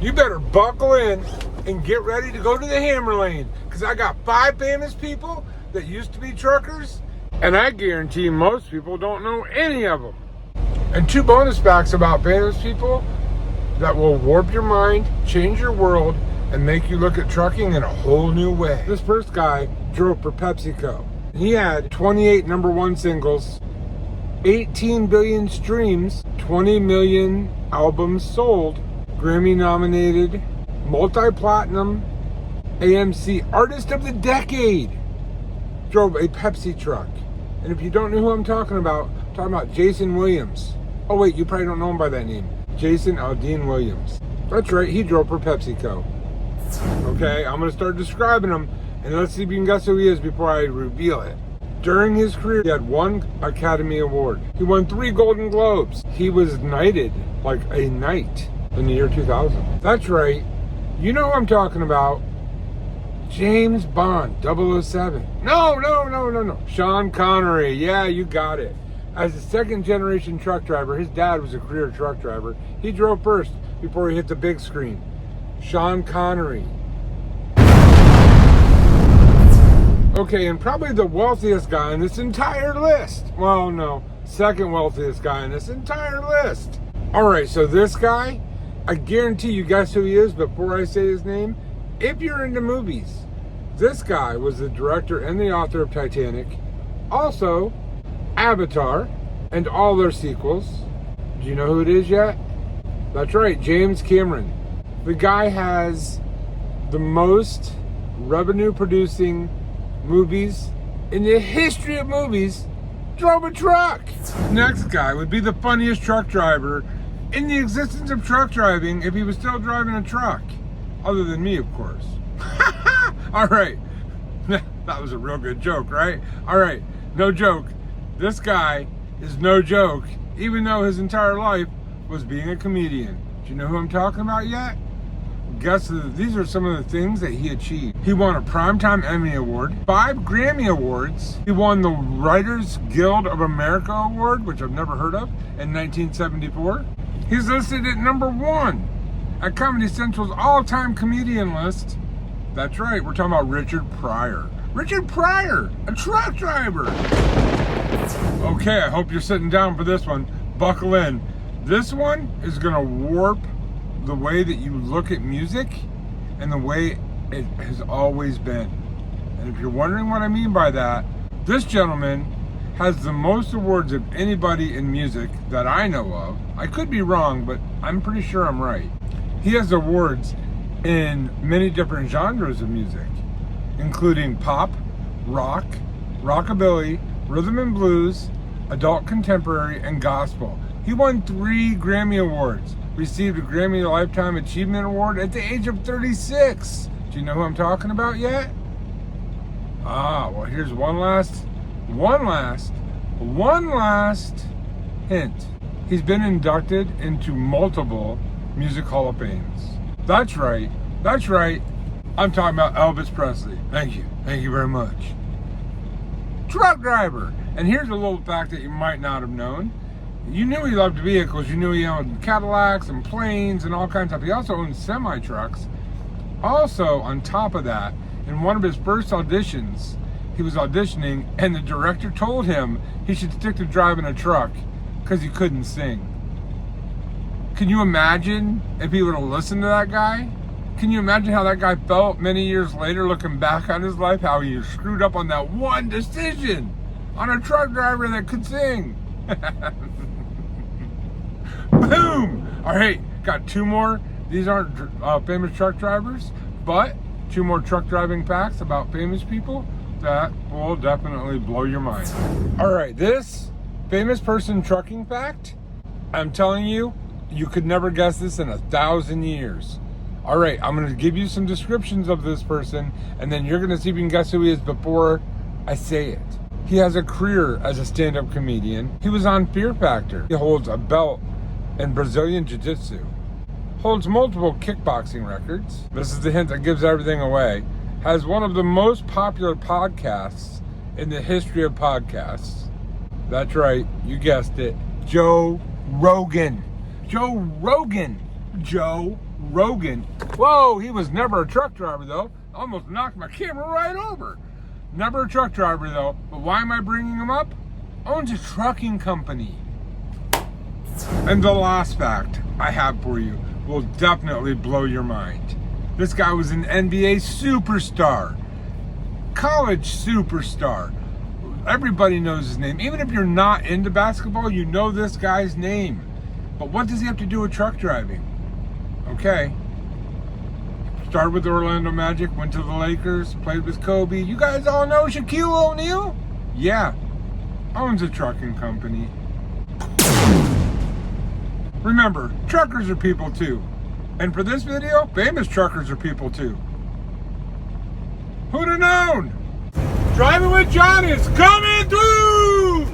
You better buckle in and get ready to go to the hammer lane, because I got 5 famous people that used to be truckers, and I guarantee most people don't know any of them. And 2 bonus facts about famous people that will warp your mind, change your world, and make you look at trucking in a whole new way. This first guy drove for PepsiCo. He had 28 #1 singles, 18 billion streams, 20 million albums sold, Grammy nominated, multi-platinum, AMC Artist of the Decade. Drove a Pepsi truck. And if you don't know who I'm talking about Jason Williams. Oh wait, you probably don't know him by that name. Jason Aldean Williams. That's right, he drove for PepsiCo. Okay, I'm gonna start describing him, and let's see if you can guess who he is before I reveal it. During his career, he had 1 Academy Award. He won 3 Golden Globes. He was knighted like a knight in the year 2000. That's right, you know who I'm talking about. James Bond, 007. No. Sean Connery, yeah, you got it. As a 2nd-generation truck driver, his dad was a career truck driver. He drove first before he hit the big screen. Sean Connery. Okay, and probably the wealthiest guy on this entire list. Well, no, 2nd wealthiest guy on this entire list. All right, so this guy, I guarantee you guess who he is before I say his name. If you're into movies, this guy was the director and the author of Titanic, also Avatar, and all their sequels. Do you know who it is yet? That's right, James Cameron. The guy has the most revenue-producing movies in the history of movies. Drove a truck. Next guy would be the funniest truck driver in the existence of truck driving if he was still driving a truck. Other than me, of course. All right. That was a real good joke, right? All right. No joke. This guy is no joke, even though his entire life was being a comedian. Do you know who I'm talking about yet? Guess these are some of the things that he achieved. He won a Primetime Emmy Award, 5 Grammy Awards. He won the Writers Guild of America Award, which I've never heard of, in 1974. He's listed at #1 at Comedy Central's all-time comedian list. That's right, we're talking about Richard Pryor. Richard Pryor, a truck driver. Okay, I hope you're sitting down for this one. Buckle in. This one is gonna warp the way that you look at music and the way it has always been. And if you're wondering what I mean by that, this gentleman has the most awards of anybody in music that I know of. I could be wrong, but I'm pretty sure I'm right. He has awards in many different genres of music, including pop, rock, rockabilly, rhythm and blues, adult contemporary, and gospel. He won 3 Grammy Awards, received a Grammy Lifetime Achievement Award at the age of 36. Do you know who I'm talking about yet? Well, here's one last hint. He's been inducted into multiple Music Hall of Fames. That's right. I'm talking about Elvis Presley. Thank you very much. Truck driver. And here's a little fact that you might not have known. You knew he loved vehicles. You knew he owned Cadillacs and planes and all kinds of stuff. He also owned semi-trucks. Also, on top of that, in one of his first auditions, he was auditioning, and the director told him he should stick to driving a truck because he couldn't sing. Can you imagine if he would have listened to that guy? Can you imagine how that guy felt many years later, looking back on his life, how he screwed up on that one decision on a truck driver that could sing? Boom! All right, got 2 more. These aren't famous truck drivers, but 2 more truck driving facts about famous people that will definitely blow your mind. All right, this famous person trucking fact, I'm telling you, you could never guess this in 1,000 years. All right, I'm going to give you some descriptions of this person, and then you're going to see if you can guess who he is before I say it. He has a career as a stand-up comedian. He was on Fear Factor. He holds a belt in Brazilian Jiu-Jitsu. Holds multiple kickboxing records. This is the hint that gives everything away. Has one of the most popular podcasts in the history of podcasts. That's right, you guessed it. Joe Rogan. Joe Rogan. Whoa, he was never a truck driver though. Almost knocked my camera right over. Never a truck driver though. But why am I bringing him up? Owns a trucking company. And the last fact I have for you will definitely blow your mind. This guy was an NBA superstar, college superstar. Everybody knows his name. Even if you're not into basketball, you know this guy's name. But what does he have to do with truck driving? Okay. Started with the Orlando Magic, went to the Lakers, played with Kobe. You guys all know Shaquille O'Neal? Yeah. Owns a trucking company. Remember, truckers are people too. And for this video, famous truckers are people too. Who'd have known? Driving with John is coming through!